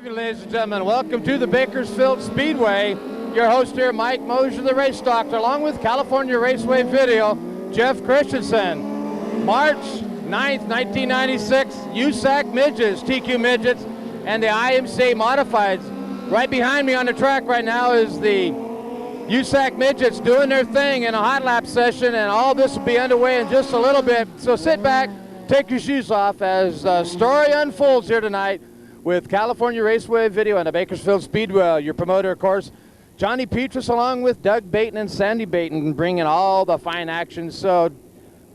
evening, ladies and gentlemen. Welcome to the Bakersfield Speedway. Your host here, Mike Mosier, the race doctor, along with California Raceway Video, Jeff Christensen. March 9th, 1996, USAC Midgets, TQ Midgets, and the IMCA Modifieds. Right behind me on the track right now is the USAC Midgets doing their thing in a hot lap session, and all this will be underway in just a little bit. So sit back, take your shoes off as the story unfolds here tonight with California Raceway Video and the Bakersfield Speedway. Your promoter, of course, Johnny Petrus, along with Doug Baton and Sandy Baton, bringing all the fine action. So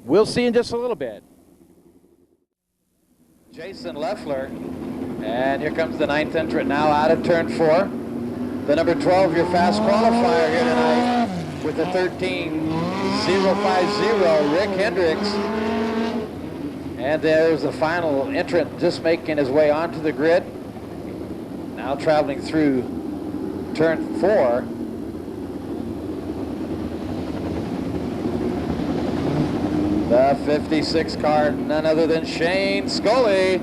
we'll see in just a little bit. Jason Leffler, and here comes the 9th entrant now out of turn 4. The number 12, your fast qualifier here tonight with the 13.050, Rick Hendricks. And there's the final entrant just making his way onto the grid. Now traveling through turn 4. The 56 car, none other than Shane Scully.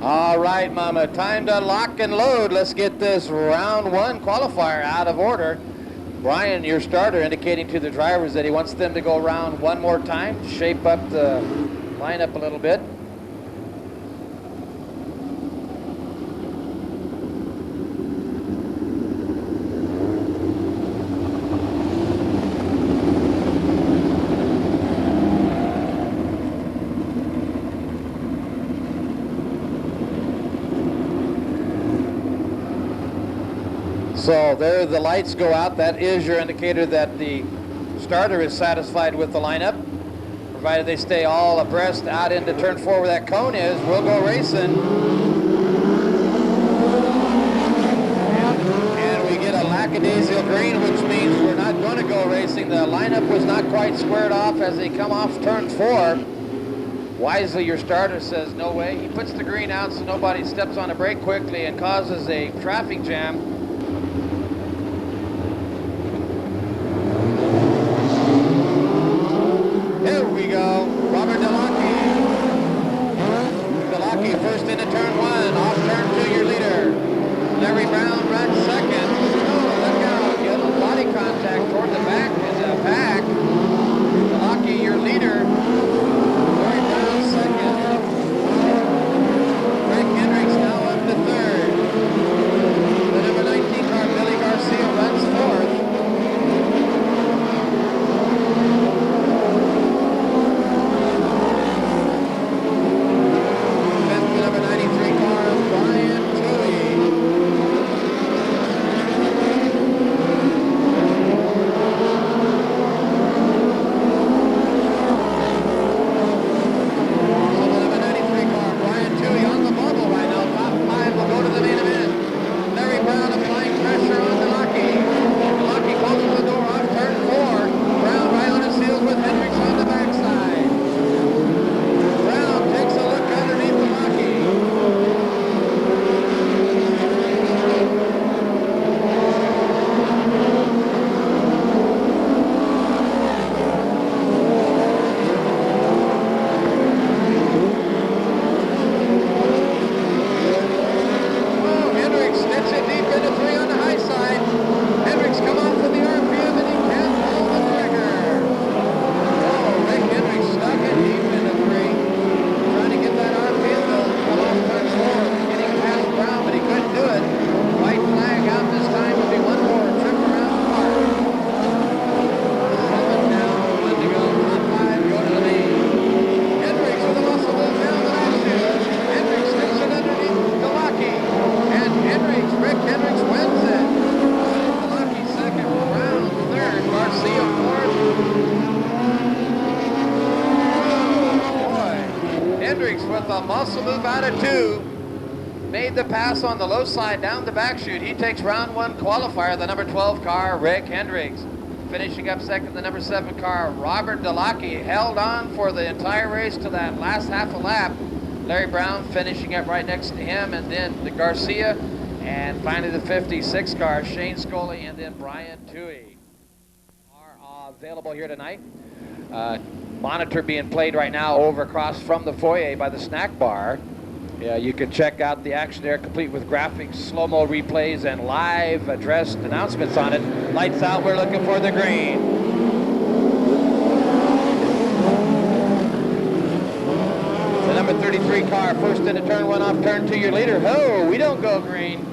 All right, Mama, time to lock and load. Let's get this round 1 qualifier out of order. Brian, your starter, indicating to the drivers that he wants them to go around one more time, shape up the lineup a little bit. So there the lights go out. That is your indicator that the starter is satisfied with the lineup. Provided they stay all abreast out into turn 4 where that cone is, we'll go racing. And we get a lackadaisical green, which means we're not going to go racing. The lineup was not quite squared off as they come off turn 4. Wisely, your starter says no way. He puts the green out so nobody steps on a brake quickly and causes a traffic jam. First into turn 1, off turn 2, your leader. Larry Brown runs second. Oh, look out, get a little body contact toward the back in the pack. Lucky, your leader. Larry Brown second. Rick Hendricks now up to 3rd. The number 19 car, Billy Garcia, runs 4th. With a muscle move out of 2, made the pass on the low side down the back chute. He takes round 1 qualifier, the number 12 car, Rick Hendricks. Finishing up second, the number 7 car, Robert DeLocke, held on for the entire race to that last half a lap. Larry Brown finishing up right next to him, and then the Garcia, and finally the 56 car, Shane Scully, and then Brian Toohey are available here tonight. Monitor being played right now over across from the foyer by the snack bar. Yeah, you can check out the action there, complete with graphics, slow-mo replays, and live addressed announcements on it. Lights out, we're looking for the green. The number 33 car, first into turn 1 off turn 2, your leader. Oh, we don't go green.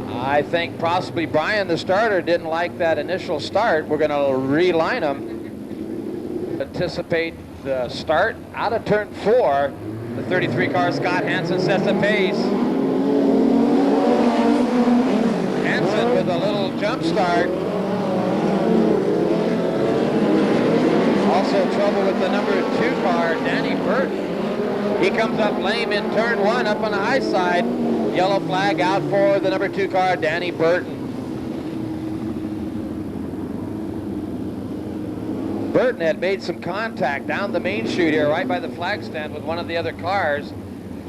I think possibly Brian, the starter, didn't like that initial start. We're going to reline him. Anticipate the start out of turn 4. The 33 car, Scott Hansen, sets the pace. Hansen with a little jump start. Also trouble with the number 2 car, Danny Burton. He comes up lame in turn 1 up on the high side. Yellow flag out for the number 2 car, Danny Burton. Burton had made some contact down the main chute here, right by the flag stand with one of the other cars,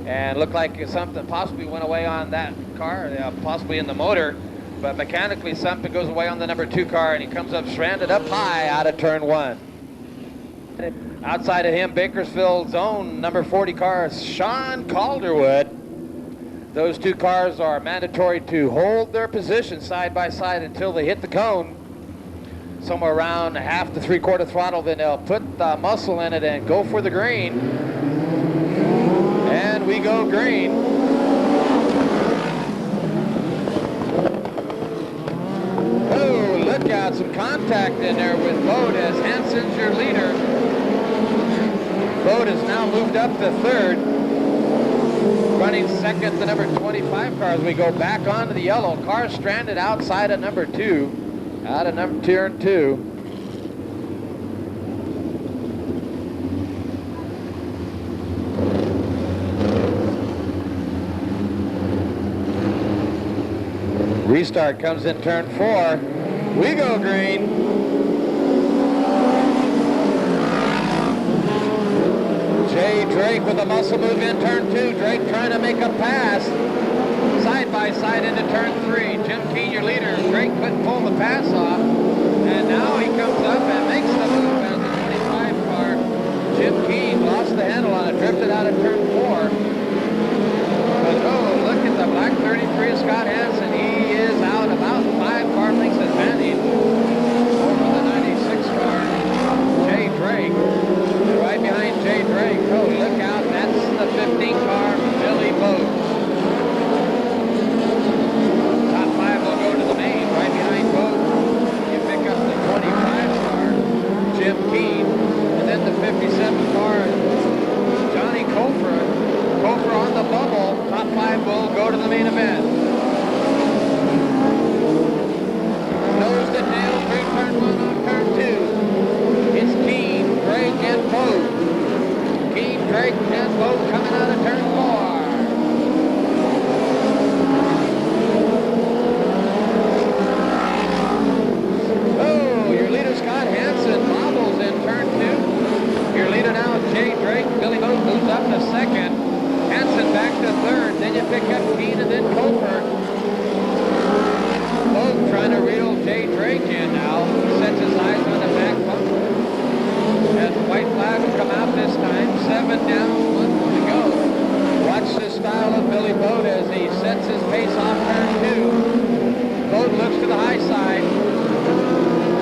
and looked like something possibly went away on that car, possibly in the motor, but mechanically something goes away on the number 2 car, and he comes up stranded up high out of turn 1. Outside of him, Bakersfield's own number 40 car, Sean Calderwood. Those 2 cars are mandatory to hold their position side by side until they hit the cone. Somewhere around half to 3/4 throttle, then they'll put the muscle in it and go for the green. And we go green. Oh, look out, some contact in there with Bode as Hansen's your leader. Bode has now moved up to 3rd. Running second, the number 25 car as we go back onto the yellow. Car stranded outside of number 2. Out of number turn 2. Restart comes in turn 4. We go green. Jay Drake with a muscle move in turn 2. Drake trying to make a pass. Side by side into turn 3. Jim Keene, your leader. Drake couldn't pull the pass off. And now he comes up and makes the move as the 25 car. Jim Keene lost the handle on it, drifted out of turn 4. But oh, look at the black 33 of Scott Hansen. He is out about 5 car lengths advantage over the 96 car. Jay Drake. Right behind Jay Drake. Oh, look out. That's the 15 car, Billy Bode. Jim Keene, and then the 57 car, Johnny Cofer. Cofer on the bubble. Top 5 will go to the main event. Nose to tail, through turn 1 off turn 2. It's Keene, Drake, and Bode. Keene, Drake, and Bode coming out of turn 4. Scott Hansen bobbles in turn 2. Your leader now is Jay Drake. Billy Bode moves up to 2nd. Hansen back to 3rd. Then you pick up Keene and then Cofer. Bode trying to reel Jay Drake in now. Sets his eyes on the back bumper. As the white flag will come out this time. 7 down, 1 to go. Watch the style of Billy Bode as he sets his pace off turn 2. Bode looks to the high side.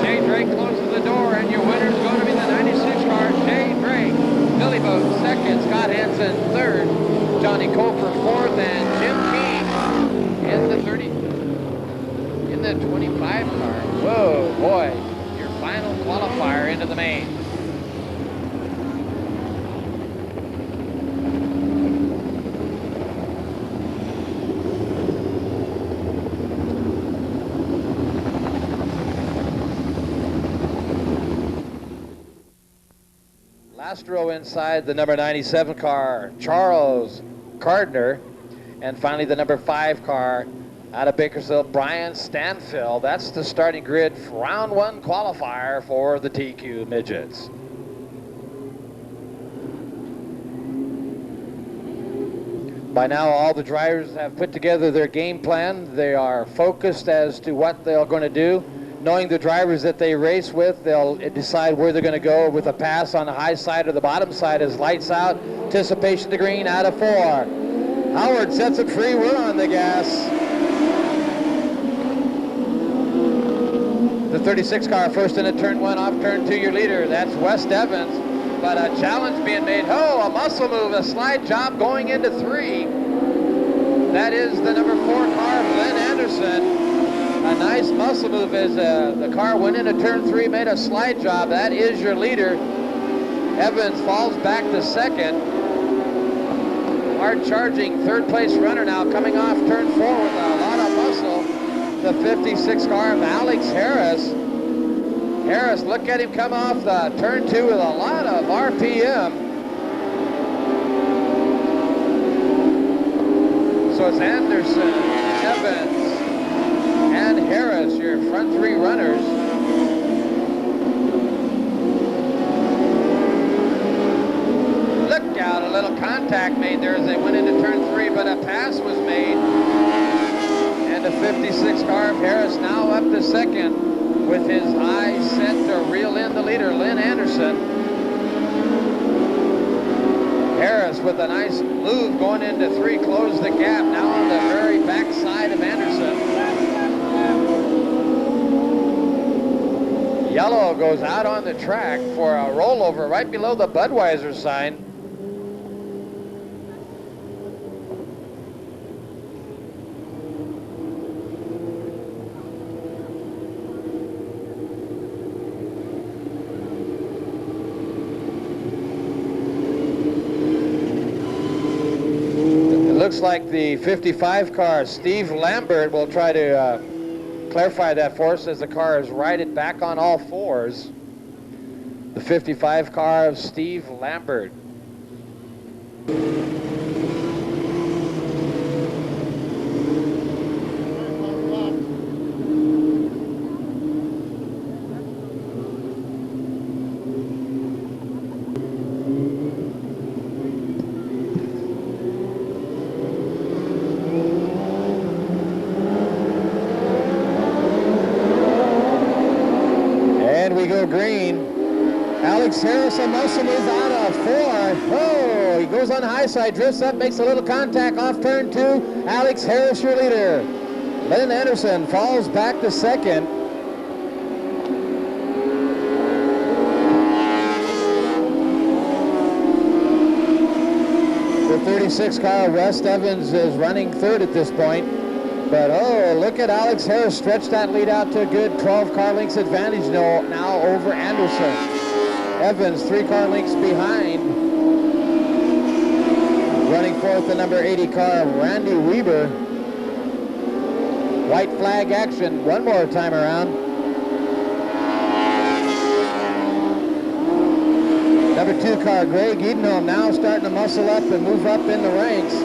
Jay Drake closes the door, and your winner is going to be the 96 car, Jay Drake. Billy Bode 2nd, Scott Hansen 3rd, Johnny Cofer 4th, and Jim Keene in the 25 car. Whoa, boy, your final qualifier into the main. Last row inside the number 97 car, Charles Gardner, and finally the number 5 car out of Bakersfield, Brian Stanfill. That's the starting grid for round 1 qualifier for the TQ Midgets. By now, all the drivers have put together their game plan. They are focused as to what they're going to do. knowing the drivers that they race with, they'll decide where they're going to go with a pass on the high side or the bottom side as lights out. Anticipation to green out of 4. Howard sets it free. We're on the gas. The 36 car first into turn 1 off turn 2, your leader. That's West Evans. But a challenge being made. Oh, a muscle move, a slide job going into 3. That is the number 4 car, Lynn Anderson. A nice muscle move as the car went into turn 3, made a slide job. That is your leader. Evans falls back to 2nd. Hard charging third place runner now coming off turn 4 with a lot of muscle. The 56 car of Alex Harris. Harris, look at him come off the turn 2 with a lot of RPM. So it's Anderson, Evans, and Harris, your front 3 runners. Look out, a little contact made there as they went into turn 3, but a pass was made. And the 56 car of Harris now up to 2nd with his eye set to reel in the leader, Lynn Anderson. Harris with a nice move going into 3, closed the gap, now on the very back side of Anderson. Yellow goes out on the track for a rollover right below the Budweiser sign. Looks like the 55 car, Steve Lambert, will try to clarify that for us as the car is righted back on all 4s. The 55 car of Steve Lambert. Green. Alex Harris, a muscle move out of 4. Oh, he goes on the high side, drifts up, makes a little contact off turn 2. Alex Harris, your leader. Lynn Anderson falls back to 2nd. The 36 car, West Evans, is running 3rd at this point. But oh, look at Alex Harris stretch that lead out to a good 12 car lengths advantage now over Anderson. Evans 3 car lengths behind. Running 4th, the number 80 car, Randy Weber. White flag action one more time around. Number 2 car, Greg Edenholm, now starting to muscle up and move up in the ranks.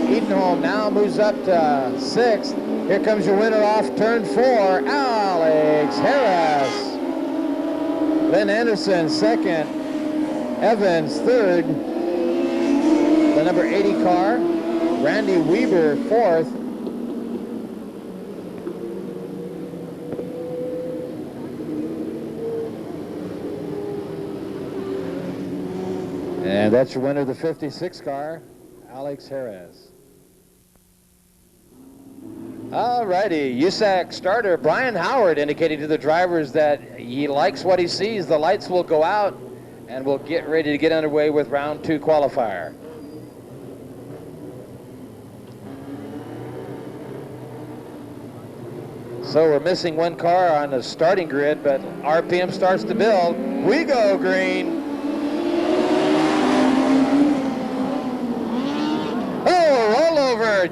Edenholm now moves up to 6th. Here comes your winner off turn 4, Alex Harris. Lynn Anderson 2nd. Evans 3rd. The number 80 car, Randy Weber 4th. And that's your winner of the 56 car, Alex Harris. All righty, USAC starter Brian Howard indicating to the drivers that he likes what he sees. The lights will go out and we'll get ready to get underway with round 2 qualifier. So we're missing 1 car on the starting grid, but RPM starts to build. We go green.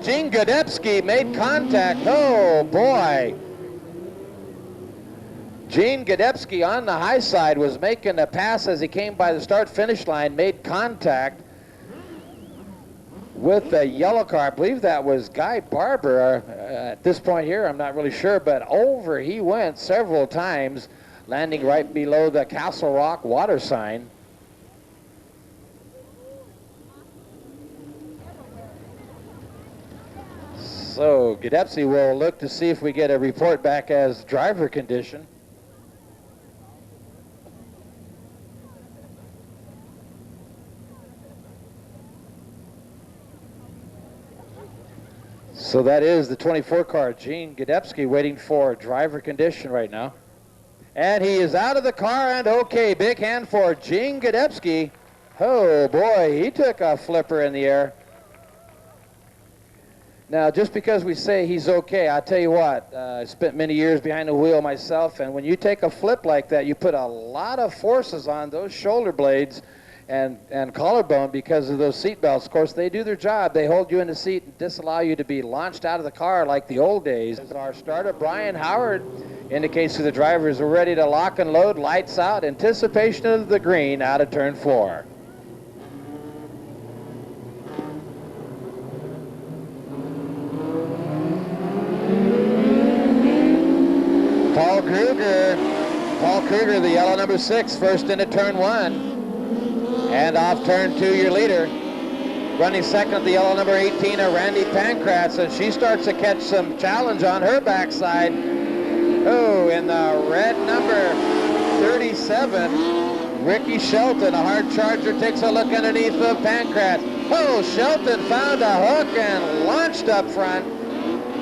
Gene Godepsky made contact. Oh boy. Gene Godepsky on the high side was making a pass as he came by the start-finish line, made contact with the yellow car. I believe that was Guy Barber. At this point here, I'm not really sure, but over he went several times, landing right below the Castle Rock water sign. So Gadepsy will look to see if we get a report back as driver condition. So that is the 24 car, Gene Gadepsky, waiting for driver condition right now. And he is out of the car and okay. Big hand for Gene Gadepsky. Oh boy, he took a flipper in the air. Now, just because we say he's okay, I'll tell you what, I spent many years behind the wheel myself, and when you take a flip like that, you put a lot of forces on those shoulder blades and collarbone because of those seat belts. Of course, they do their job. They hold you in the seat and disallow you to be launched out of the car like the old days. Our starter, Brian Howard, indicates to the drivers we're ready to lock and load, lights out, anticipation of the green out of turn 4. Paul Kruger, the yellow number 6, first into turn 1. And off turn 2, your leader. Running second, the yellow number 18, Randy Pankratz, and she starts to catch some challenge on her backside. Oh, in the red number 37, Ricky Shelton, a hard charger, takes a look underneath of Pankratz. Oh, Shelton found a hook and launched up front.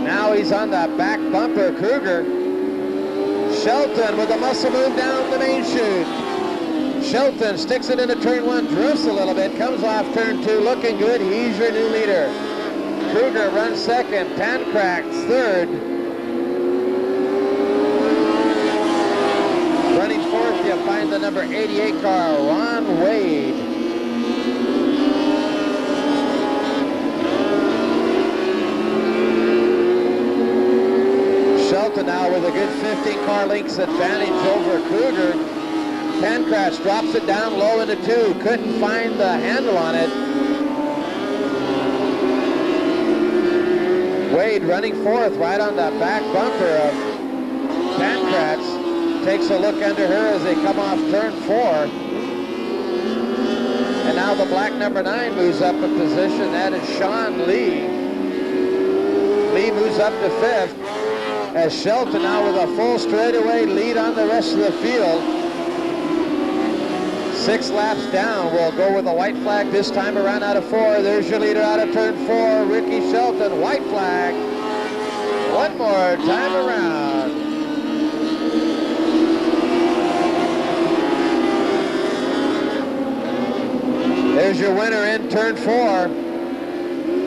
Now he's on the back bumper, Kruger. Shelton with a muscle move down the main chute. Shelton sticks it into turn 1, drifts a little bit, comes off turn 2, looking good. He's your new leader. Kruger runs second, Pankratz third. Running fourth, you find the number 88 car, Ron Wade. Shelton now with a good 15 car lengths advantage over Kruger. Pankratz drops it down low into 2. Couldn't find the handle on it. Wade running fourth right on the back bumper of Pankratz. Takes a look under her as they come off turn 4. And now the black number 9 moves up a position. That is Sean Lee. Lee moves up to 5th. As Shelton now with a full straightaway lead on the rest of the field. 6 laps down. We'll go with a white flag this time around out of 4. There's your leader out of turn 4, Ricky Shelton. White flag. One more time around. There's your winner in turn 4.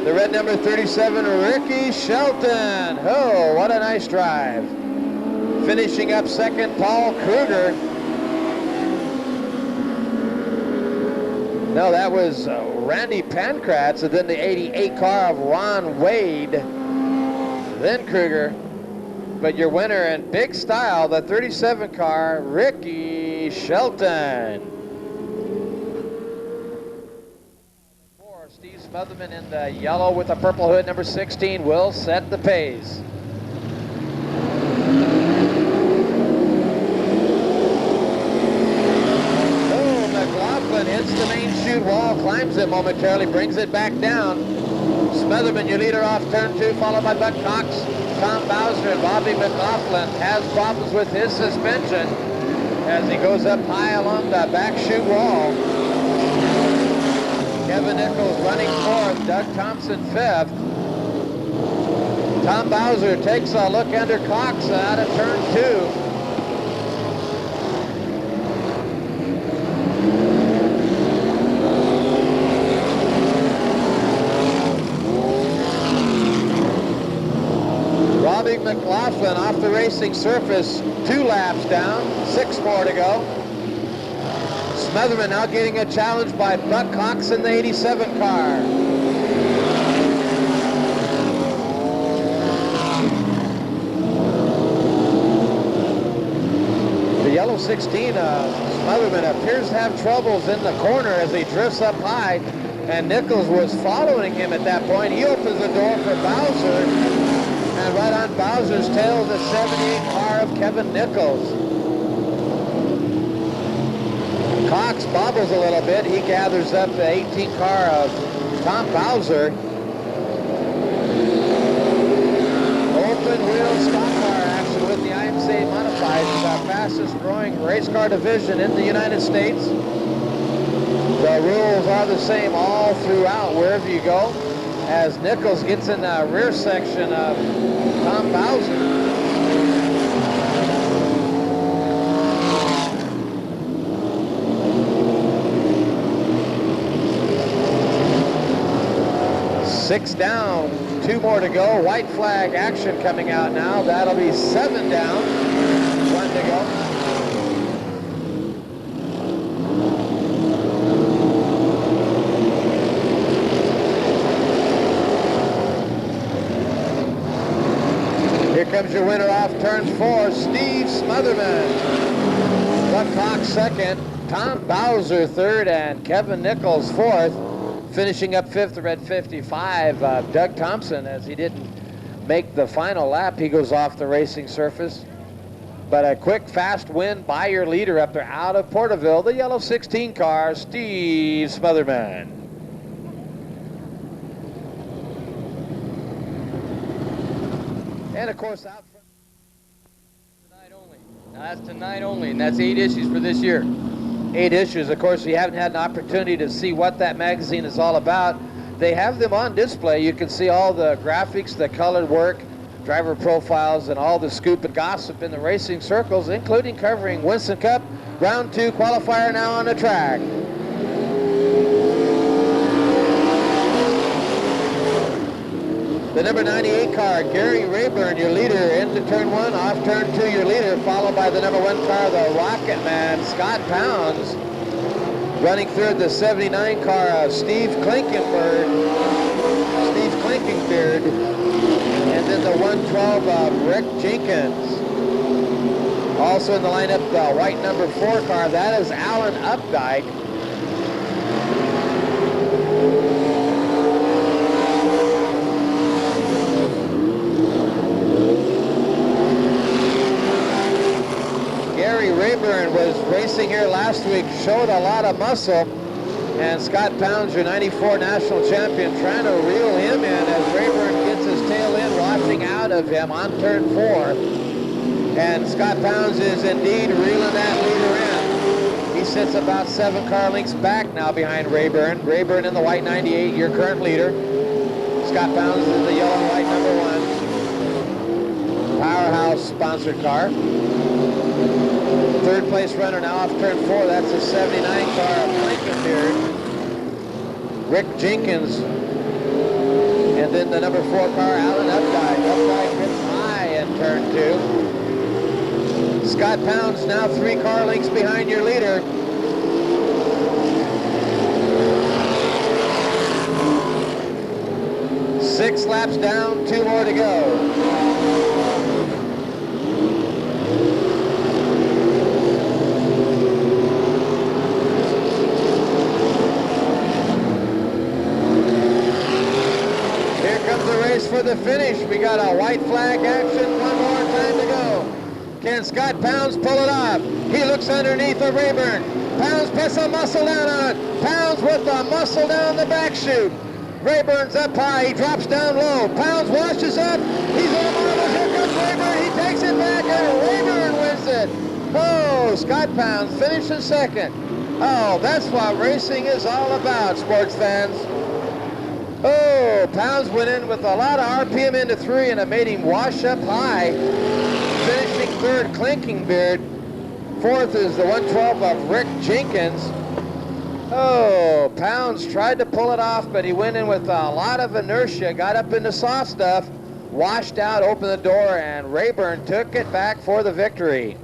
The red number 37, Ricky Shelton. Oh, what a nice drive. Finishing up second, Paul Kruger. No, that was Randy Pankratz, and then the 88 car of Ron Wade. Then Kruger. But your winner in big style, the 37 car, Ricky Shelton. Steve Smotherman in the yellow with the purple hood, number 16, will set the pace. Oh, McLaughlin hits the main chute wall, climbs it momentarily, brings it back down. Smotherman, your leader, off turn 2, followed by Buck Cox, Tom Bowser, and Bobby McLaughlin has problems with his suspension as he goes up high along the back chute wall. Kevin Nichols running fourth, Doug Thompson fifth. Tom Bowser takes a look under Cox out of turn 2. Robbie McLaughlin off the racing surface, 2 laps down, 6 more to go. Smotherman now getting a challenge by Buck Cox in the 87 car. The yellow 16, Smotherman appears to have troubles in the corner as he drifts up high, and Nichols was following him at that point. He opens the door for Bowser, and right on Bowser's tail, the 78 car of Kevin Nichols. Cox bobbles a little bit. He gathers up the 18 car of Tom Bowser. fastest growing race car division in the United States. The rules are the same all throughout wherever you go, as Nichols gets in the rear section of Tom Bowser. Six down, 2 more to go. White flag action coming out now. That'll be 7 down, 1 to go. Here comes your winner off turn 4, Steve Smotherman. Buck Cox second, Tom Bowser third, and Kevin Nichols fourth. Finishing up fifth, the red 55, Doug Thompson, as he didn't make the final lap. He goes off the racing surface. But a quick, fast win by your leader up there out of Porterville, the yellow 16 car, Steve Smotherman. And of course, out front. Tonight only. Now that's tonight only, and that's 8 issues for this year. 8 issues. Of course, you haven't had an opportunity to see what that magazine is all about. They have them on display. You can see all the graphics, the colored work, driver profiles, and all the scoop and gossip in the racing circles, including covering Winston Cup Round 2 qualifier now on the track. The number 98 car, Gary Rayburn, your leader into turn 1, off turn 2, your leader, followed by the number 1 car, the Rocket Man, Scott Pounds. Running third, the 79 car, Steve Klinkenbeard. And then the 112, Rick Jenkins. Also in the lineup, the white number 4 car, that is Alan Updike. Gary Rayburn was racing here last week, showed a lot of muscle, and Scott Pounds, your 94 national champion, trying to reel him in as Rayburn gets his tail in, washing out of him on turn 4. And Scott Pounds is indeed reeling that leader in. He sits about 7 car lengths back now behind Rayburn. Rayburn in the white 98, your current leader. Scott Pounds in the yellow and white number 1. Powerhouse sponsored car. Third place runner now off turn 4. That's the 79 car, Blankenbeard. Rick Jenkins. And then the number 4 car, Alan Updike. Updike hits high in turn 2. Scott Pounds now 3 car lengths behind your leader. Six laps down, 2 more to go. For the finish, we got a white flag action, 1 more time to go. Can Scott Pounds pull it off? He looks underneath of Rayburn. Pounds puts a muscle down on it. Pounds with the muscle down the back chute. Rayburn's up high, he drops down low. Pounds washes up, he's on the marbles, here comes Rayburn, he takes it back, and Rayburn wins it. Oh, Scott Pounds finishes second. Oh, that's what racing is all about, sports fans. Oh, Pounds went in with a lot of RPM into 3, and it made him wash up high. Finishing third, Klinkenbeard. Fourth is the 112 of Rick Jenkins. Oh, Pounds tried to pull it off, but he went in with a lot of inertia, got up into soft stuff, washed out, opened the door, and Rayburn took it back for the victory.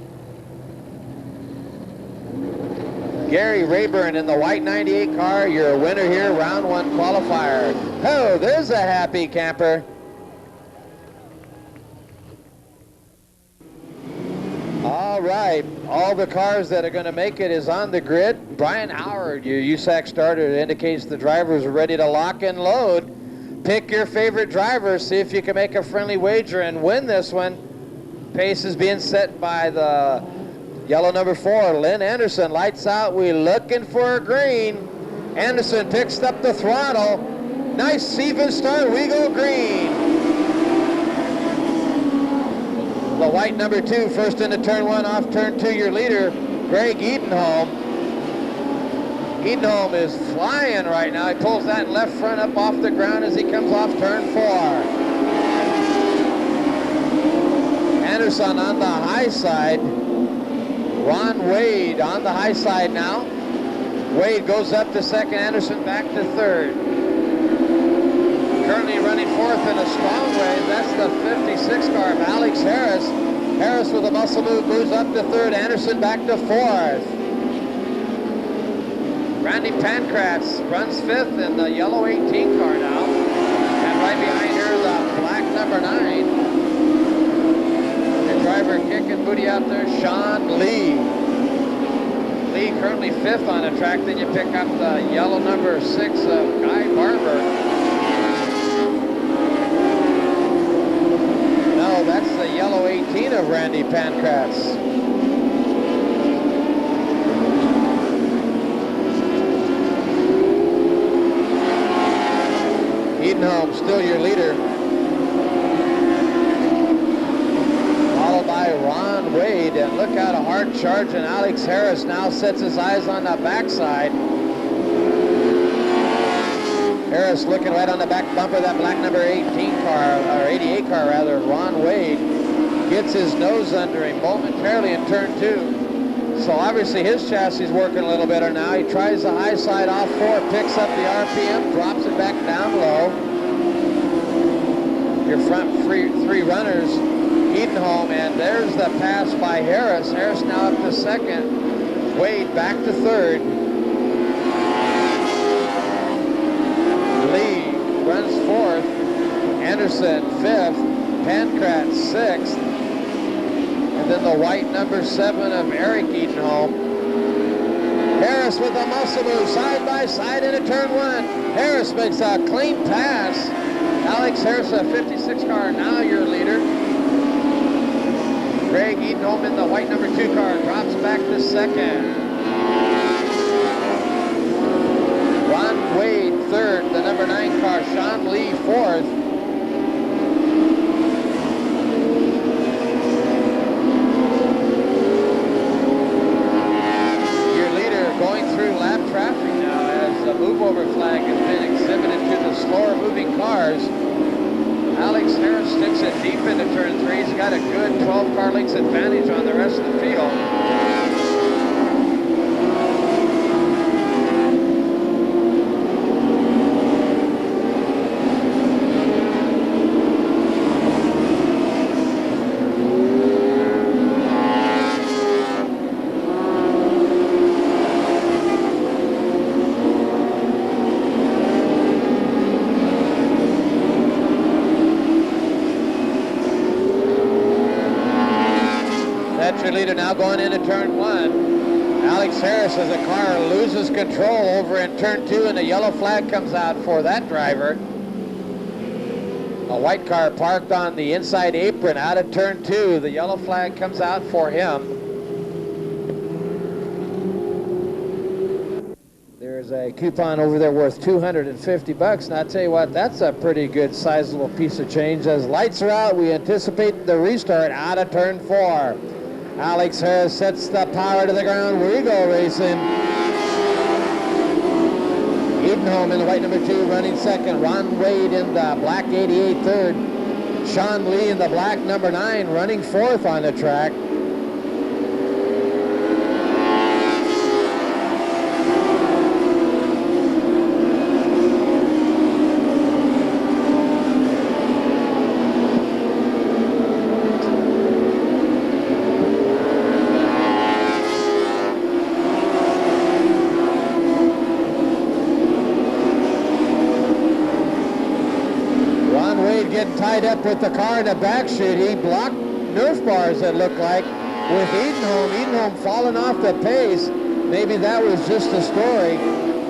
Gary Rayburn in the white 98 car, your winner here, round 1 qualifier. Oh, there's a happy camper. All right, all the cars that are going to make it is on the grid. Brian Howard, your USAC starter, indicates the drivers are ready to lock and load. Pick your favorite driver, see if you can make a friendly wager and win this one. Pace is being set by the yellow number 4, Lynn Anderson. Lights out, we're looking for a green. Anderson picks up the throttle. Nice even start, we go green. the white number 2, first into turn 1, off turn 2, your leader, Greg Edenholm. Edenholm is flying right now. He pulls that left front up off the ground as he comes off turn 4. Anderson on the high side. Ron Wade on the high side now. Wade goes up to second, Anderson back to third. Currently running fourth in a strong way. That's the 56 car of Alex Harris. Harris with a muscle move moves up to third, Anderson back to fourth. Randy Pankratz runs fifth in the yellow 18 car now. And right behind her, the black number 9. The driver kicking booty out there, Sean Lee. Lee currently fifth on the track. Then you pick up the yellow number 6 of Guy Barber. No, that's the yellow 18 of Randy Pankratz. Edenholm still your leader. Followed by Ron Wade, and look out, a hard charge, and Alex Harris now sets his eyes on the backside. Harris looking right on the back bumper of that black number 18 car, or 88 car rather. Ron Wade gets his nose under him momentarily in turn 2. So obviously his chassis is working a little better now. He tries the high side off 4, picks up the RPM, drops it back down low. Your front three runners, Edenholm, and there's the pass by Harris. Harris now up to second. Wade back to third. Lee runs fourth. Anderson fifth. Pankratz sixth. And then the white number 7 of Eric Edenholm. Harris with a muscle move, side by side into turn 1. Harris makes a clean pass. Alex Harris, a 56 car, now your leader. Greg Edenholm in the white number 2 car, drops back to second. Ron Wade third, the number 9 car, Sean Lee fourth. Move-over flag has been exhibited to the slower moving cars. Alex Harris sticks it deep into turn 3. He's got a good 12 car lengths advantage on the rest of the field. Leader now going into turn 1. Alex Harris, as the car loses control over in turn 2, and the yellow flag comes out for that driver. A white car parked on the inside apron out of turn 2. The yellow flag comes out for him. There's a coupon over there worth $250, and I'll tell you what, that's a pretty good sizable piece of change. As lights are out, we anticipate the restart out of turn 4. Alex Harris sets the power to the ground. We go racing. Edenholm in the white number 2 running second. Ron Wade in the black 88 third. Sean Lee in the black number 9 running fourth on the track. Tied up with the car in the back chute. He blocked Nerf bars, that looked like, with Edenholm. Edenholm falling off the pace. Maybe that was just a story.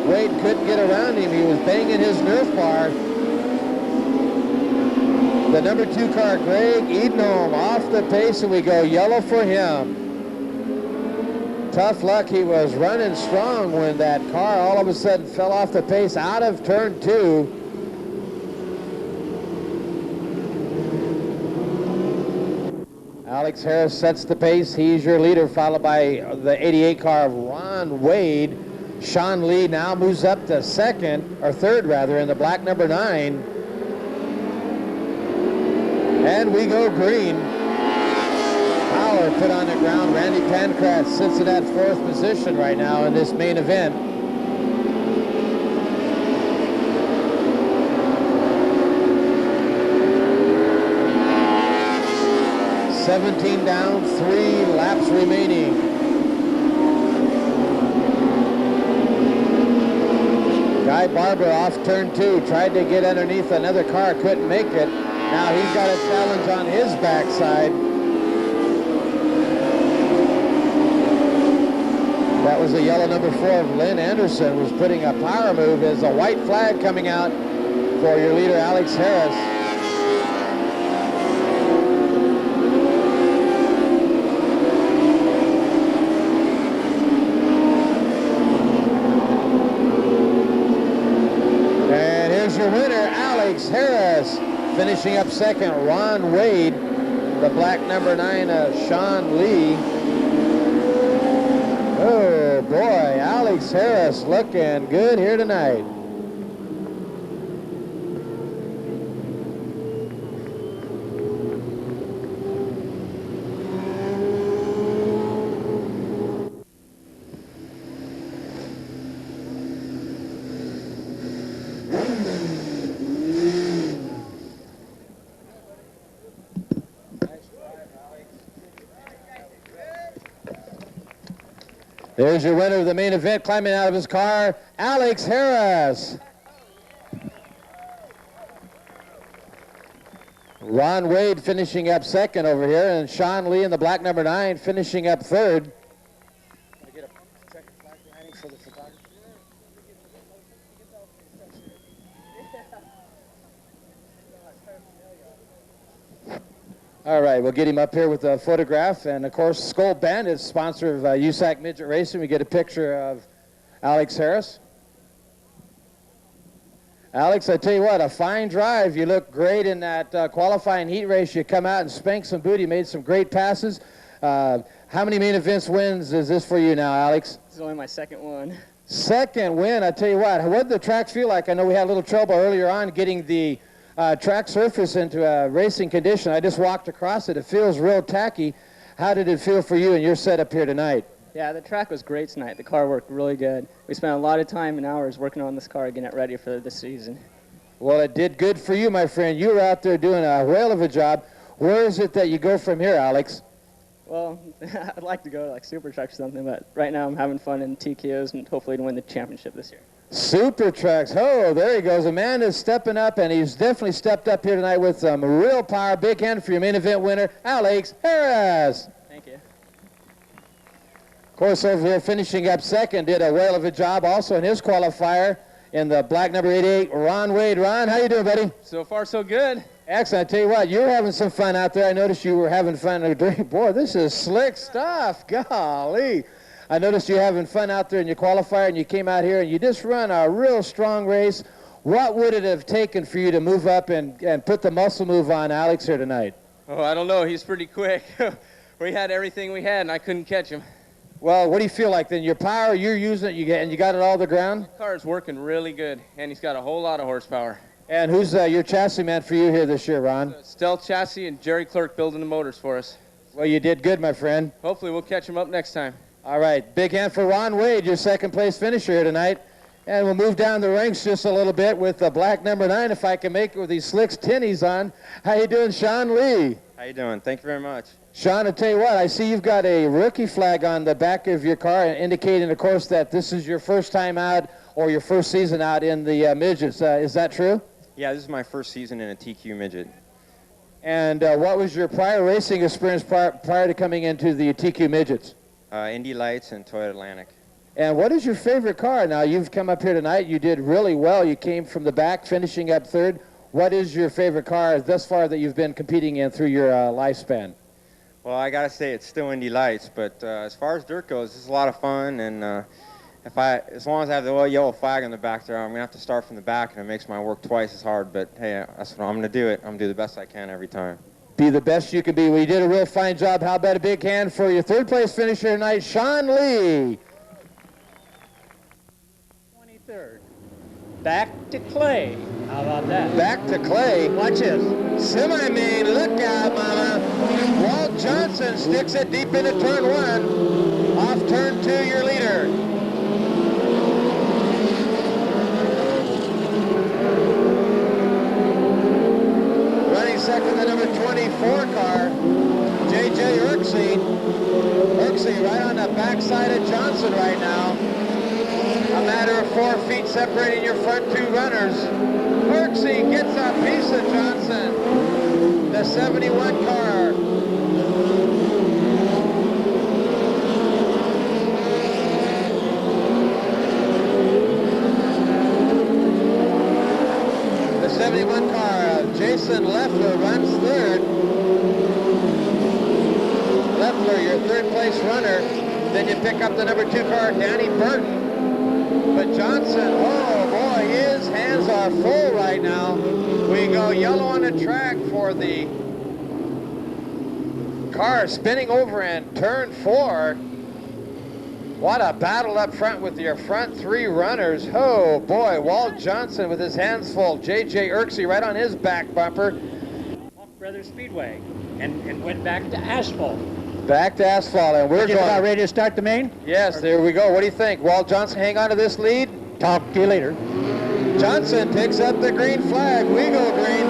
Wade couldn't get around him. He was banging his Nerf bar. The number 2 car, Greg Edenholm, off the pace, and we go yellow for him. Tough luck. He was running strong when that car all of a sudden fell off the pace out of turn 2. Alex Harris sets the pace. He's your leader, followed by the 88 car of Ron Wade. Sean Lee now moves up to third rather, in the black number 9. And we go green. Power put on the ground. Randy Pancratz sits in that 4th position right now in this main event. $17 down, 3 laps remaining. Guy Barber off turn 2, tried to get underneath another car, couldn't make it. Now he's got a challenge on his backside. That was the yellow number 4 of Lynn Anderson, was putting a power move as a white flag coming out for your leader, Alex Harris. And here's your winner, Alex Harris. Finishing up second, Ron Wade. The black number 9, Sean Lee. Oh boy, Alex Harris looking good here tonight. There's your winner of the main event, climbing out of his car, Alex Harris. Ron Wade finishing up second over here, and Sean Lee in the black number 9 finishing up third. Can I get a second flag lining for the photographer? All right, we'll get him up here with a photograph. And, of course, Skull Bandit, sponsor of USAC Midget Racing. We get a picture of Alex Harris. Alex, I tell you what, a fine drive. You look great in that qualifying heat race. You come out and spanked some booty, made some great passes. How many main events wins is this for you now, Alex? This is only my second one. Second win, I tell you what did the track feel like? I know we had a little trouble earlier on getting the track surface into a racing condition. I just walked across it. It feels real tacky. How did it feel for you in your setup here tonight? Yeah, the track was great tonight. The car worked really good. We spent a lot of time and hours working on this car, getting it ready for this season. Well, it did good for you, my friend. You were out there doing a whale of a job. Where is it that you go from here, Alex? Well, I'd like to go to like Super Trucks or something, but right now I'm having fun in TKOs and hopefully to win the championship this year. Super Trucks. Oh, there he goes. Amanda's stepping up, and he's definitely stepped up here tonight with some real power. Big hand for your main event winner, Alex Harris. Thank you. Of course, over here finishing up second, did a whale of a job also in his qualifier in the black number 88, Ron Wade. Ron, how you doing, buddy? So far, so good. Excellent. I tell you what, you're having some fun out there. I noticed you were having fun. Boy, this is slick stuff. Golly. I noticed you having fun out there in your qualifier, and you came out here and you just run a real strong race. What would it have taken for you to move up and put the muscle move on Alex here tonight? Oh, I don't know. He's pretty quick. We had everything we had, and I couldn't catch him. Well, what do you feel like then? Your power, you're using it, and you got it all the ground? The car is working really good, and he's got a whole lot of horsepower. And who's your chassis man for you here this year, Ron? Stealth Chassis and Jerry Clerk building the motors for us. Well, you did good, my friend. Hopefully we'll catch him up next time. All right, big hand for Ron Wade, your second place finisher here tonight. And we'll move down the ranks just a little bit with the black number 9, if I can make it with these slicks tinnies on. How you doing, Sean Lee? How you doing? Thank you very much. Sean, I'll tell you what, I see you've got a rookie flag on the back of your car, indicating, of course, that this is your first time out or your first season out in the midgets. Is that true? Yeah, this is my first season in a TQ midget. And what was your prior racing experience prior to coming into the TQ midgets? Indy Lights and Toyota Atlantic. And what is your favorite car? Now, you've come up here tonight. You did really well. You came from the back, finishing up third. What is your favorite car thus far that you've been competing in through your lifespan? Well, I got to say it's still Indy Lights, but as far as dirt goes, it's a lot of fun. And as long as I have the little yellow flag on the back there, I'm going to have to start from the back, and it makes my work twice as hard. But, hey, that's what I'm going to do it. I'm going to do the best I can every time. be the best you can be. Well, you did a real fine job. How about a big hand for your third place finisher tonight, Sean Lee. 23rd. Back to Clay. How about that? Back to Clay. Watch this. Semi-main, look out, mama. Walt Johnson sticks it deep into turn 1. Off turn 2, your leader. Running second, the number 24 car, J.J. Urksey. Urksey right on the backside of Johnson right now. A matter of 4 feet separating your front 2 runners. Urksey gets a piece of Johnson. The 71 car. The 71 car, Jason Leffler runs third. Leffler, your third place runner. Then you pick up the number 2 car, Danny Burton. But Johnson, oh boy, his hands are full right now. We go yellow on the track for the car spinning over in turn 4. What a battle up front with your front 3 runners. Oh boy, Walt Johnson with his hands full. J.J. Urksey right on his back bumper. Off Brothers Speedway and went back to asphalt. Back to asphalt, and we're Just about going. ready to start the main? Yes, there we go. What do you think? Walt Johnson hang on to this lead? Talk to you later. Johnson picks up the green flag. We go green.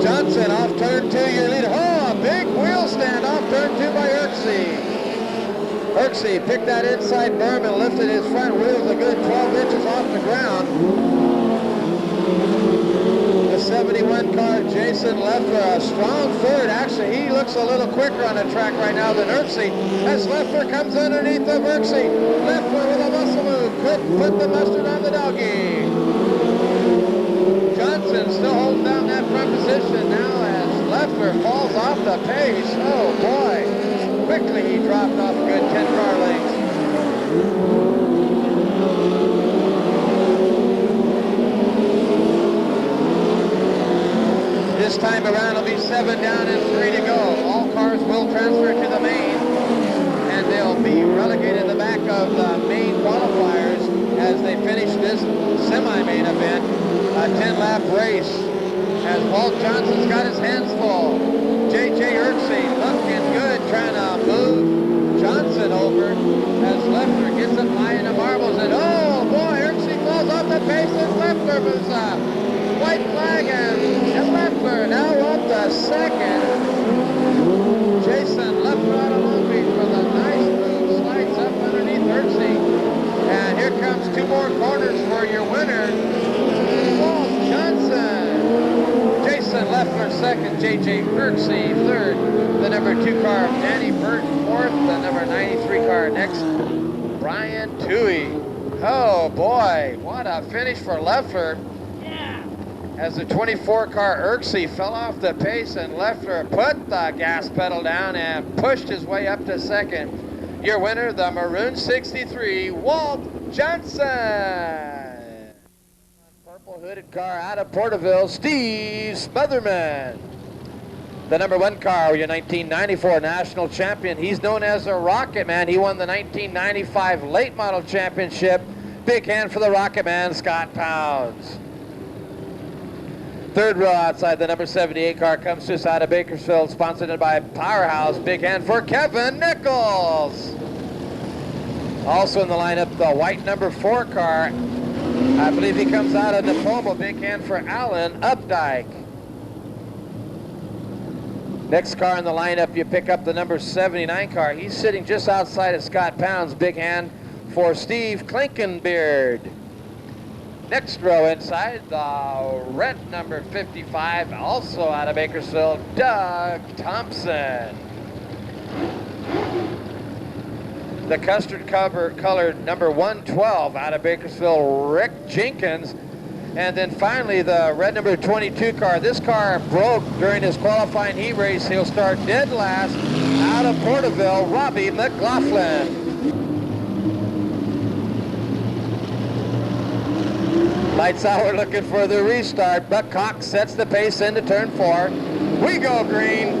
Johnson off turn 2, your leader. Oh, a big wheel stand off turn 2 by Urksey. Urksey picked that inside berm and lifted his front wheels a good 12 inches off the ground. The 71 car, Jason Leffler, a strong third. Actually, he looks a little quicker on the track right now than Urksey. As Leffler comes underneath of Urksey. Leffler with a muscle move. Couldn't put the mustard on the doggy. Johnson still holding down that front position now as Leffler falls off the pace. Oh boy. Quickly he dropped off a good 10 car lengths. This time around it'll be 7 down and 3 to go. All cars will transfer to the main, and they'll be relegated to the back of the main qualifiers as they finish this semi-main event, a 10-lap race. As Walt Johnson's got his hands full. J.J. Urksey looking good, trying to move Johnson over as Leffler gets up high in the marbles, and oh boy, Urksey falls off the pace and Leffler moves up. White flag and Leffler now up to second. Jason Leffler out of Long Beach with a nice move, slides up underneath Urksey. And here comes 2 more corners for your winner, Walt Johnson. Jason Leffler second, J.J. Urksey third. The number 2 car, Danny Burton fourth. The number 93 car next, Brian Toohey. Oh boy, what a finish for Leffler. As the 24 car Urksey fell off the pace and Leffler put the gas pedal down and pushed his way up to second. Your winner, the Maroon 63, Walt Johnson. Purple hooded car out of Porterville, Steve Smotherman. The number 1 car, your 1994 national champion. He's known as the Rocket Man. He won the 1995 late model championship. Big hand for the Rocket Man, Scott Pounds. Third row outside, the number 78 car comes to us out of Bakersfield, sponsored by Powerhouse. Big hand for Kevin Nichols. Also in the lineup, the white number 4 car. I believe he comes out of Napomo. Big hand for Alan Updike. Next car in the lineup, you pick up the number 79 car. He's sitting just outside of Scott Pounds. Big hand for Steve Klinkenbeard. Next row inside, the red number 55, also out of Bakersfield, Doug Thompson. The custard-colored number 112 out of Bakersfield, Rick Jenkins. And then finally, the red number 22 car. This car broke during his qualifying heat race. He'll start dead last out of Porterville, Robbie McLaughlin. Lights out, we're looking for the restart. Buck Cox sets the pace into turn 4. We go green.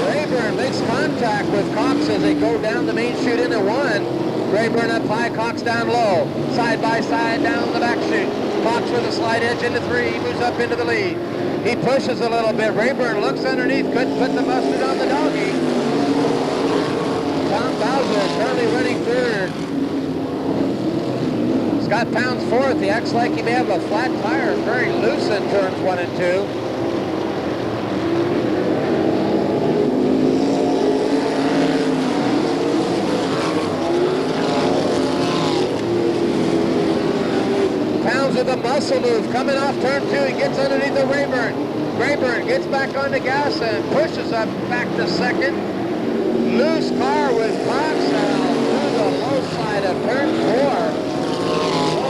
Rayburn makes contact with Cox as they go down the main chute into 1. Rayburn up high, Cox down low. Side by side down the back chute. Cox with a slide edge into 3. He moves up into the lead. He pushes a little bit. Rayburn looks underneath. Couldn't put the mustard on the doggy. Tom Bowser currently running 3rd. Scott Pound's 4th. He acts like he may have a flat tire. Very loose in turns 1 and 2. Pounds with a muscle move. Coming off turn 2. He gets underneath the Rayburn. Rayburn gets back on the gas and pushes up back to 2nd. Loose car with Cox out through the low side of turn 4.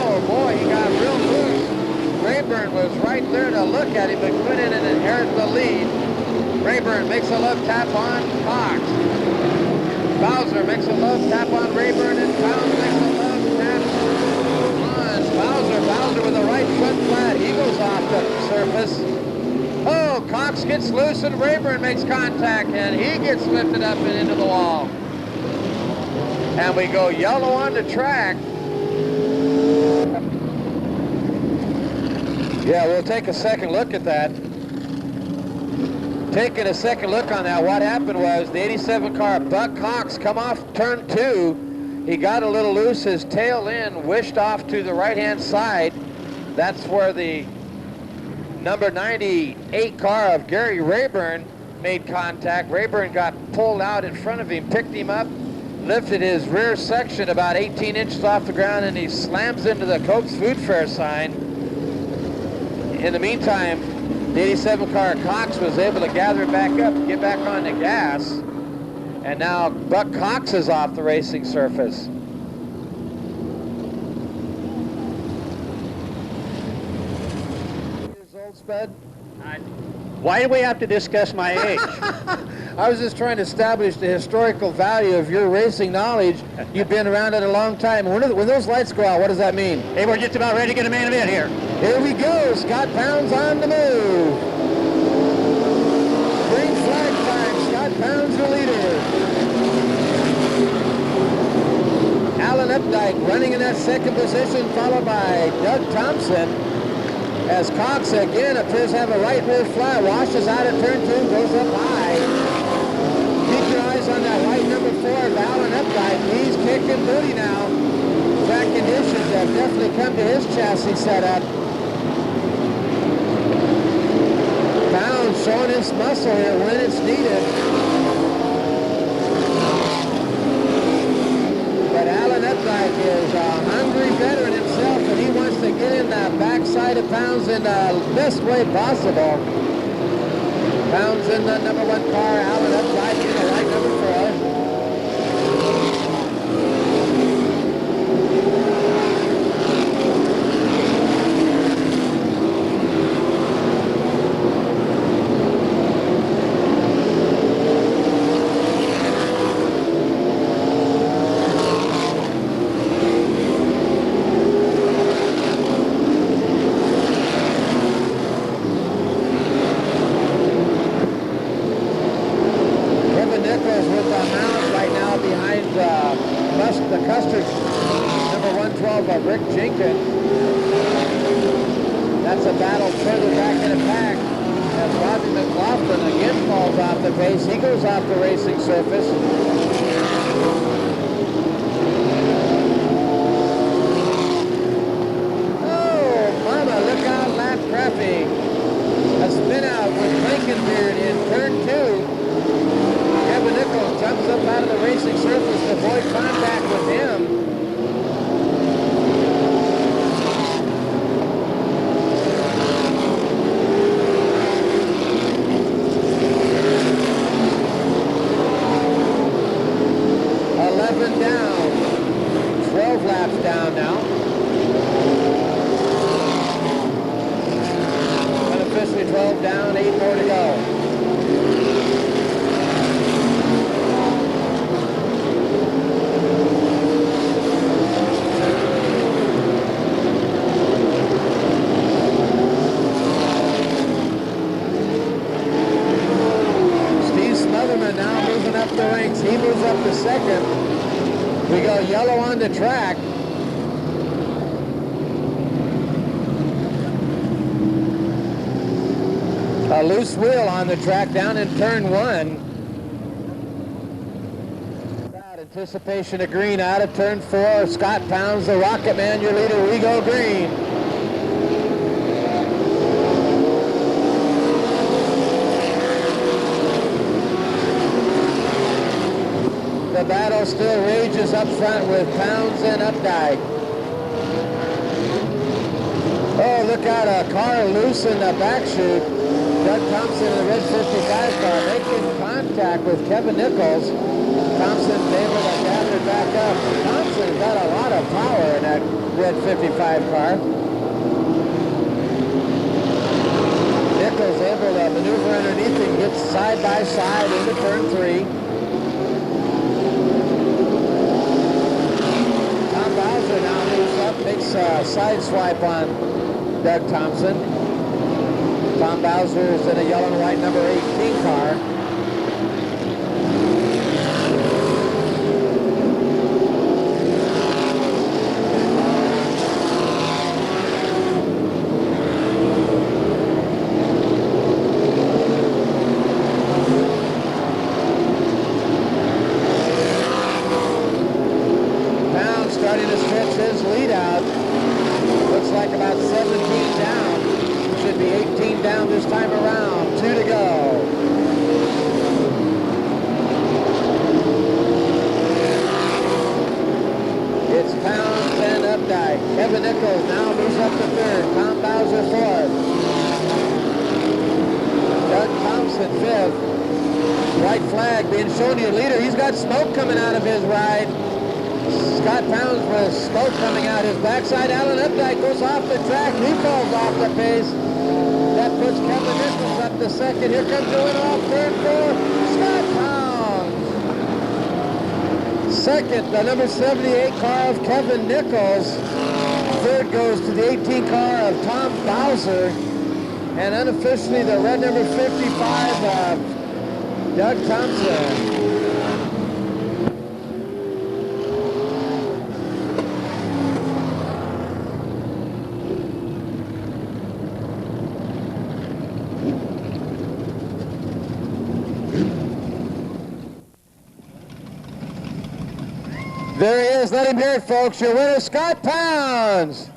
Oh boy, he got real loose. Rayburn was right there to look at him, but couldn't inherit the lead. Rayburn makes a love tap on Cox. Bowser makes a love tap on Rayburn, and Pounds makes a love tap on Bowser. Bowser with the right front flat. He goes off the surface. Oh, Cox gets loose and Rayburn makes contact, and he gets lifted up and into the wall. And we go yellow on the track. Yeah, we'll take a second look at that. Taking a second look on that, what happened was the 87 car, Buck Cox, come off turn 2. He got a little loose, his tail end wished off to the right-hand side. That's where the number 98 car of Gary Rayburn made contact. Rayburn got pulled out in front of him, picked him up, lifted his rear section about 18 inches off the ground, and he slams into the Coke's Food Fair sign. In the meantime, the 87 car Cox was able to gather it back up, get back on the gas, and now Buck Cox is off the racing surface. Spud? Why do we have to discuss my age? I was just trying to establish the historical value of your racing knowledge. You've been around it a long time. When those lights go out, what does that mean? Hey, we're just about ready to get a main event here. Here we go. Scott Pounds on the move. Green flag time. Scott Pounds the leader. Alan Updike running in that 2nd position, followed by Doug Thompson. As Cox again appears to have a right rear flat, washes out at turn 2, goes up high. Keep your eyes on that white number 4, Alan Updike. He's kicking booty now. Track conditions have definitely come to his chassis setup. Pounds showing his muscle here when it's needed. But Alan Updike is a hungry veteran himself, and he wants to get in the backside of Pounds in the best way possible. Pounds in the number 1 car, Alan Updike in the white number 4. up the ranks. He moves up to second. We go yellow on the track. A loose wheel on the track down in turn 1. Anticipation of green out of turn 4. Scott Pounds, the Rocket Man, your leader. We go green. The battle still rages up front with Pounds and Updike. Oh, look out, a car loose in the back chute. Doug Thompson in the red 55 car making contact with Kevin Nichols. Thompson's able to gather back up. Thompson's got a lot of power in that red 55 car. Nichols able to maneuver underneath and get side by side into turn 3. Tom Bowser now moves up, makes a side swipe on Doug Thompson. Tom Bowser is in a yellow and white number 18 car. Pound starting to stretch his lead out. Looks like about 17 down. Should be 18 down this time around. 2 to go. It's Pounds and Updike. Kevin Nichols now moves up to third. Tom Bowser fourth. Doug Thompson fifth. White flag being shown to your leader. He's got smoke coming out of his ride. Scott Pounds with smoke coming out his backside. Alan Updike goes off the track. He falls off the pace. That puts Kevin Nichols up to second. Here comes the winner off turn 4. Scott Pounds. Second, the number 78 car of Kevin Nichols. Third goes to the 18 car of Tom Bowser. And unofficially, the red number 55 of Doug Thompson. There he is. Let him hear it, folks. Your winner, Scott Pounds.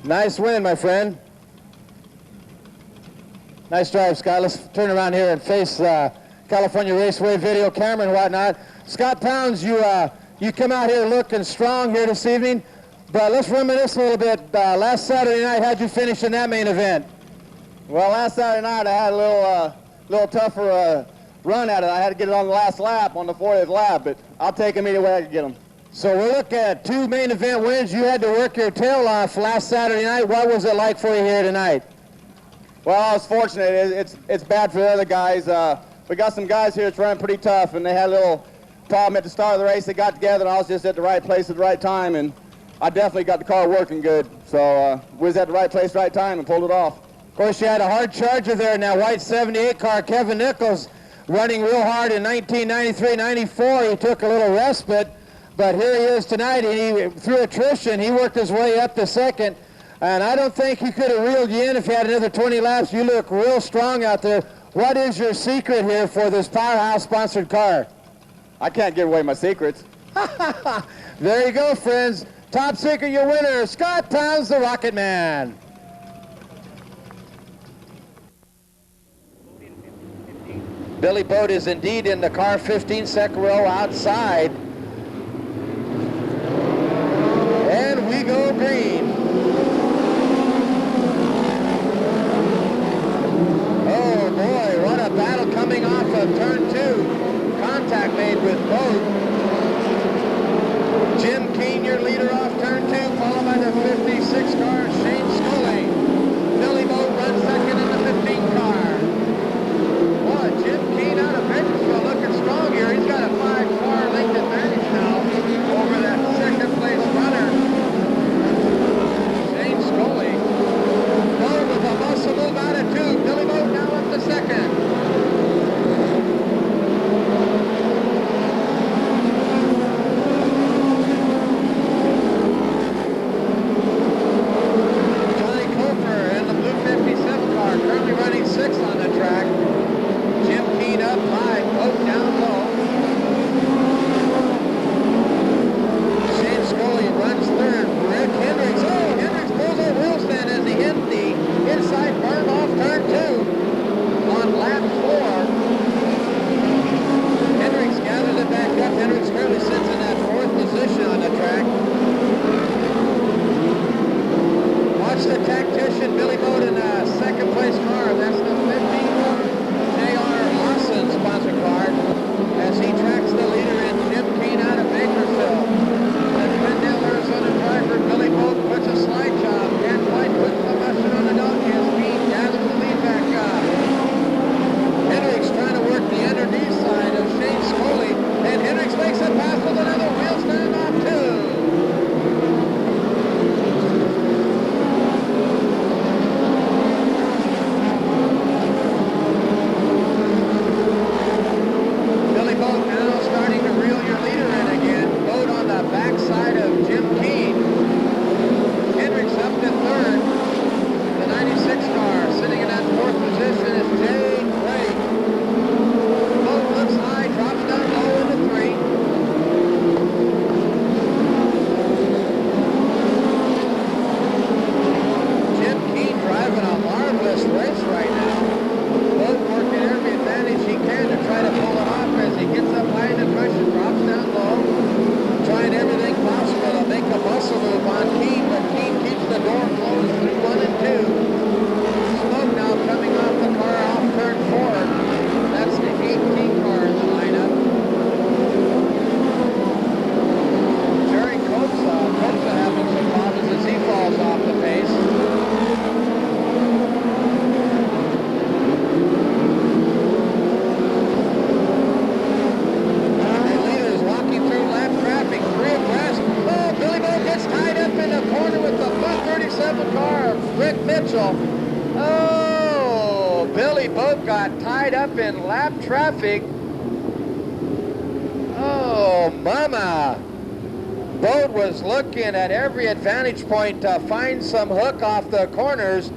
Nice win, my friend. Nice drive, Scott. Let's turn around here and face California Raceway video camera and whatnot. Scott Pounds, you come out here looking strong here this evening, but let's reminisce a little bit. Last Saturday night, how'd you finish in that main event? Well, last Saturday night I had a little tougher run at it. I had to get it on the last lap, on the 40th lap, but I'll take them either way I can get them. So we're looking at 2 main event wins. You had to work your tail off last Saturday night. What was it like for you here tonight? Well, I was fortunate. It's bad for the other guys. We got some guys here that's running pretty tough, and they had a little problem at the start of the race. They got together, and I was just at the right place at the right time, and I definitely got the car working good. So we was at the right place, right time, and pulled it off. Of course, you had a hard charger there in that white 78 car. Kevin Nichols running real hard in 1993-94. He took a little respite, but here he is tonight. Through attrition, he worked his way up to second, and I don't think he could have reeled you in if you had another 20 laps. You look real strong out there. What is your secret here for this Powerhouse-sponsored car? I can't give away my secrets. There you go, friends. Top secret, your winner, Scott Pounds, the Rocket Man. Billy Boat is indeed in the car, 15-second row outside. And we go green. Oh boy, what a battle coming off of turn 2. Contact made with Boat. Jim Keene, your leader off turn 2, followed by the 56 car, Shane Scully. Billy Boat runs second in the 15 car. Jim Keene out of Bakersfield looking strong here. He's got a 5-car length advantage now over that second place runner, Shane Scully. Boat with a muscle move out of 2. Billy Boat now up to second. 96 on the track. Jim Keane up high, Pope down low. Shane Scully runs third. Rick Hendricks, Hendricks pulls a wheel stand as he hit the inside burn off turn 2 on lap 4. Hendricks gathers it back up. Hendricks currently sits in that 4th position on the track. Watch the tactician, Billy Bowden, 2nd place car. That's the 15 J.R. Lawson sponsor car as he tracks the leader in Jim Keane out of Bakersfield. The Glendale, Arizona driver, Billy Bowden, puts a slide job. Can't quite put the mustard on the donkey as Keane gathers the lead back up. Hendricks trying to work the underneath side of Shane Scully, and Hendricks makes a pass with another wheel stand off 2. Backside of Jim Keane. Hendricks up to 3rd. The 96 car sitting in that 4th position is Jay Drake. Boat looks high, drops down low into 3. Jim Keane driving a marvelous race right now. Boat working every advantage he can to try to pull it off as he gets up high in the cushion, drops down low. Trying everything possible to make a muscle move on Keane, but Keane keeps the door closed through 1 and 2. Smoke now coming off the car off turn 4. That's the 18 car in the lineup. Jerry Kopsa having some problems as he falls off the pace. Car, Rick Mitchell. Oh, Billy Boat got tied up in lap traffic. Oh, mama. Boat was looking at every advantage point to find some hook off the corners,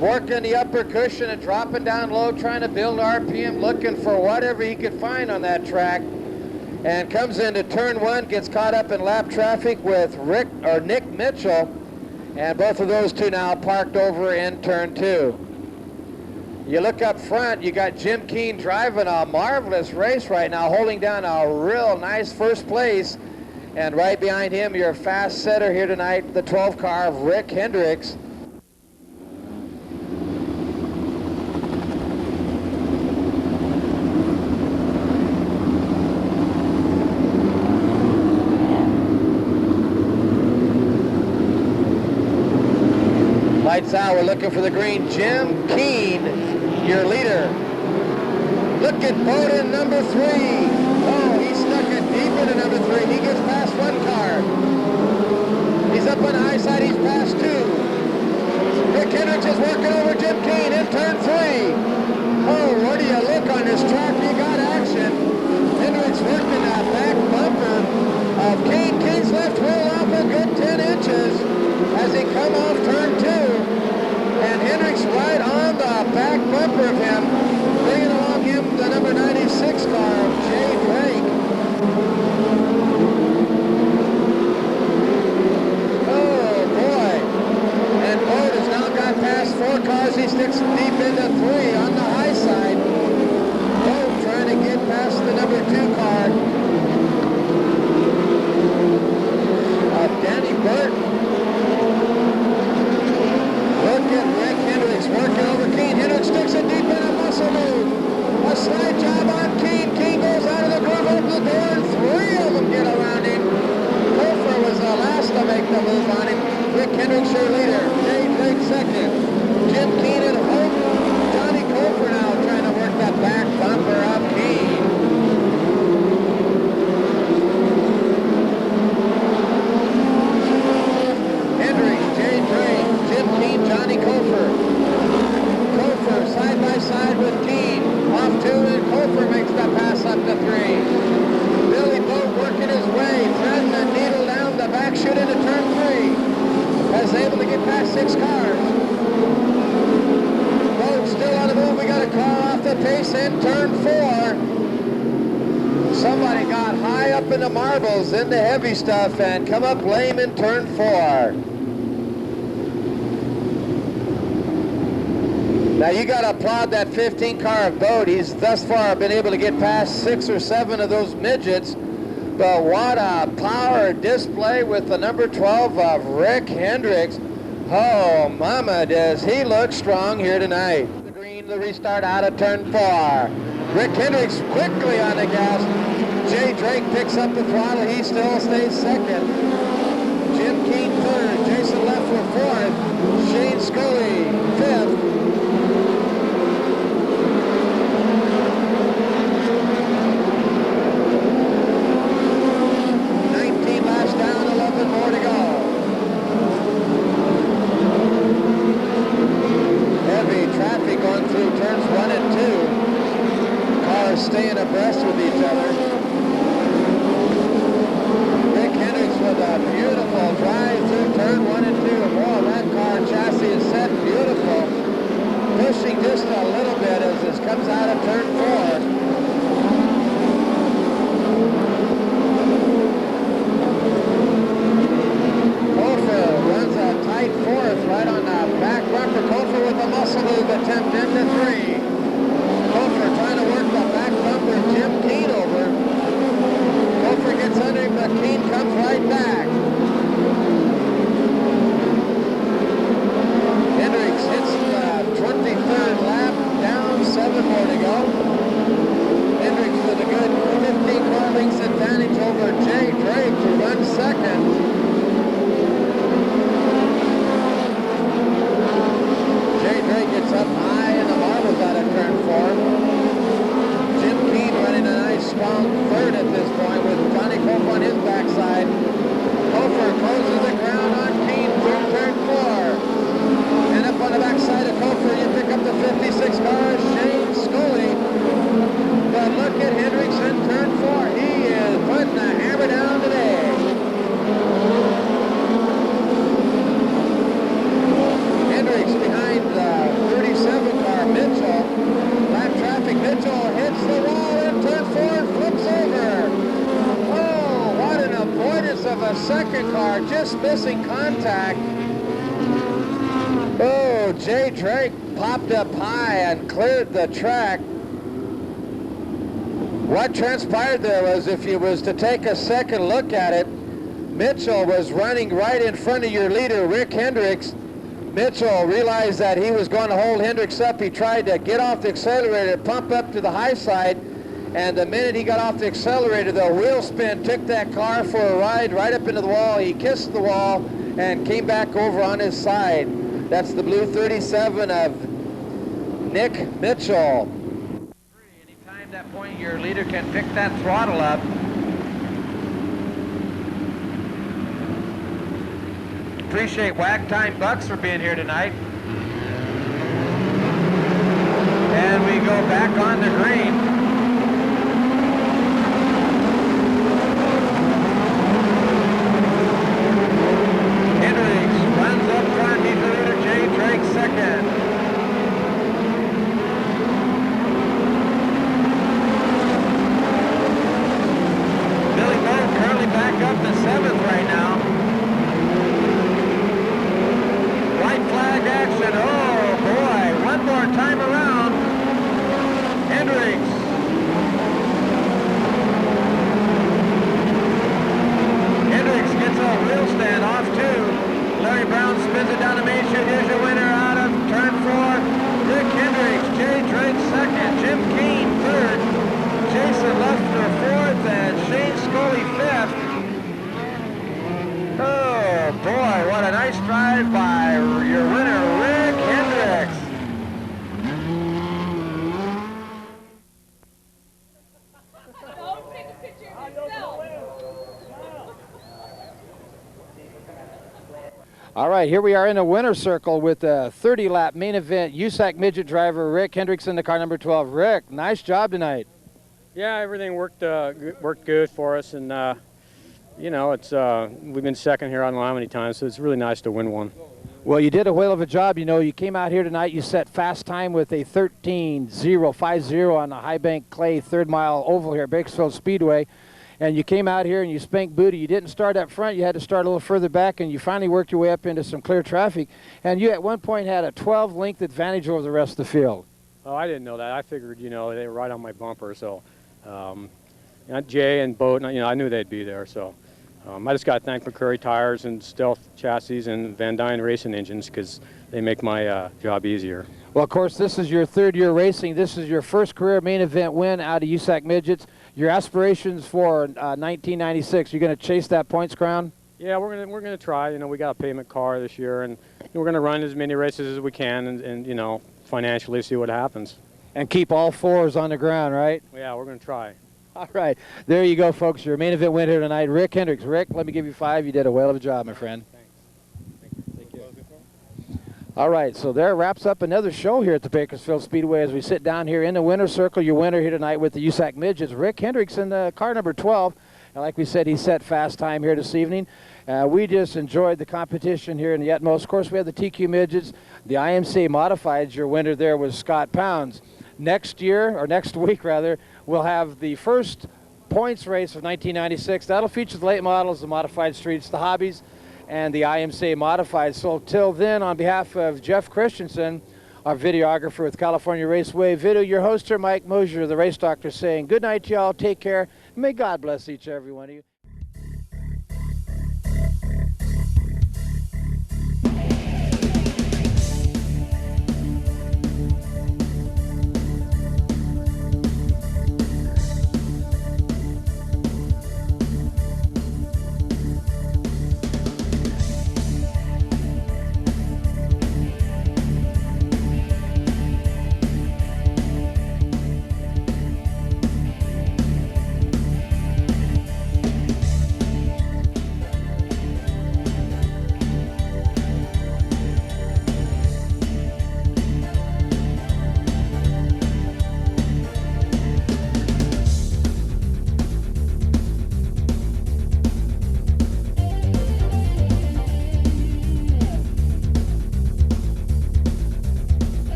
working the upper cushion and dropping down low, trying to build RPM, looking for whatever he could find on that track. And comes into turn 1, gets caught up in lap traffic with Nick Mitchell. And both of those two now parked over in turn 2. You look up front, you got Jim Keane driving a marvelous race right now, holding down a real nice 1st place. And right behind him, your fast setter here tonight, the 12 car of Rick Hendricks. Lights out, we're looking for the green. Jim Keane, your leader. Look at Bowden, number 3. Oh, he stuck it deep into number 3. He gets past 1 car. He's up on the high side, he's past 2. Rick Hendricks is working over Jim Keane in turn 3. Oh, what do you look on this track? You got action. Hendricks working that back bumper of Keane. Keane's left wheel off a good 10 inches as he come off turn 2. And Hendricks right on the back bumper of him, bringing along him the number 96 car of Jay Drake. Oh boy. And Boat has now got past 4 cars. He sticks deep into 3 on the high side. Boat trying to get past the number 2 car of Danny Burton. Look at Rick Hendricks working over Keane. Hendricks sticks it deep in a muscle move. A slide job on Keane. Keane goes out of the groove, opens the door, and 3 of them get around him. Kofer was the last to make the move on him. Rick Hendricks, your leader. Jay Drake 2nd. Jim Keane at home. Johnny Kofer now trying to work that back bumper up Keane. pace in turn 4. Somebody got high up in the marbles in the heavy stuff and come up lame in turn 4. Now you got to applaud that 15 car of Bode. He's thus far been able to get past 6 or 7 of those midgets. But what a power display with the number 12 of Rick Hendricks. Oh, mama, does he look strong here tonight. The green, the restart out of turn 4. Rick Hendricks quickly on the gas. Jay Drake picks up the throttle. He still stays second. Jim Keane third. Jason Leffler fourth. Shane Scully fifth. More to go. Heavy traffic going through turns 1 and 2. Cars staying abreast with each other. Rick Hendricks with a beautiful drive through turn 1 and 2. Boy, that car chassis is set beautiful. Pushing just a little bit as this comes out of turn 4. Fourth, right on the back bumper. Kofer with a muscle move attempt into 3. Kofer trying to work the back bumper. Jim Keane over. Kofer gets under him, but Keane comes right back. Hendricks hits the 23rd lap, down 7 more to go. Hendricks with a good 15 car lengths advantage over Jay Drake, who runs second. Gets up high in the marbles out of turn 4. Jim Keane running a nice strong third at this point with Johnny Cope on his backside. Kofer closes the ground on Keane through turn 4. And up on the backside of Kofer, you pick up the 56 car, Shane Scully. But look at Hendricks in turn 4. He is putting the hammer down today. Hendricks behind the 37 car, Mitchell. Lap traffic, Mitchell hits the wall in turn 4 and flips over. Oh, what an avoidance of a second car, just missing contact. Oh, Jay Drake popped up high and cleared the track. What transpired there was, if you was to take a second look at it, Mitchell was running right in front of your leader, Rick Hendricks. Mitchell realized that he was going to hold Hendricks up. He tried to get off the accelerator, pump up to the high side, and the minute he got off the accelerator, the wheel spin took that car for a ride right up into the wall. He kissed the wall and came back over on his side. That's the blue 37 of Nick Mitchell. Anytime that point, your leader can pick that throttle up. Appreciate Whack Time Bucks for being here tonight. And we go back on the green. Hendricks runs up front. He's the leader. Jay Drake second. Billy Bode currently back up to 7th right now. Flag action. Oh boy, one more time around. Hendricks. Hendricks gets a wheel stand off too. Larry Brown spins it down the main chute. Here's your winner out of turn 4. Rick Hendricks, Jay Drake second, Jim Keane third, Jason Leffler fourth, and Shane Scully fifth. Oh boy, what a nice drive by your winner, Rick Hendricks. Take a picture of yourself. All right, here we are in a winner's circle with a 30-lap main event USAC midget driver Rick Hendricks in the car number 12. Rick, nice job tonight. Yeah, everything worked good for us, and you know, it's we've been second here on the line many times, so it's really nice to win one. Well, you did a whale of a job. You know, you came out here tonight, you set fast time with a 13:050 on the high bank clay 3rd mile oval here at Bakersfield Speedway. And you came out here and you spanked booty. You didn't start up front. You had to start a little further back, and you finally worked your way up into some clear traffic. And you at one point had a 12-length advantage over the rest of the field. Oh, I didn't know that. I figured, you know, they were right on my bumper. So, Jay and Boat, you know, I knew they'd be there. So, I just got to thank McCurry Tires and Stealth Chassis and Van Dyne Racing Engines because they make my job easier. Well, of course, this is your 3rd year racing. This is your first career main event win out of USAC Midgets. Your aspirations for 1996, you're going to chase that points crown? Yeah, we're gonna try. You know, we got a payment car this year, and we're gonna run as many races as we can, and you know, financially see what happens. And keep all 4s on the ground, right? Yeah, we're gonna try. All right, there you go, folks. Your main event winner tonight, Rick Hendricks. Rick, let me give you 5. You did a whale of a job, my friend. Thank you. All right, so there wraps up another show here at the Bakersfield Speedway as we sit down here in the winner's circle. Your winner here tonight with the USAC Midgets, Rick Hendricks in car number 12. And like we said, he set fast time here this evening. We just enjoyed the competition here in the utmost. Of course, we had the TQ Midgets. The IMCA Modifieds, your winner there was Scott Pounds. Next year, or next week rather, we'll have the first points race of 1996. That'll feature the late models, the modified streets, the hobbies, and the IMCA Modified. So till then, on behalf of Jeff Christensen, our videographer with California Raceway Video, your host here, Mike Mosier, the race doctor, saying good night to y'all, take care, and may God bless each and every one of you.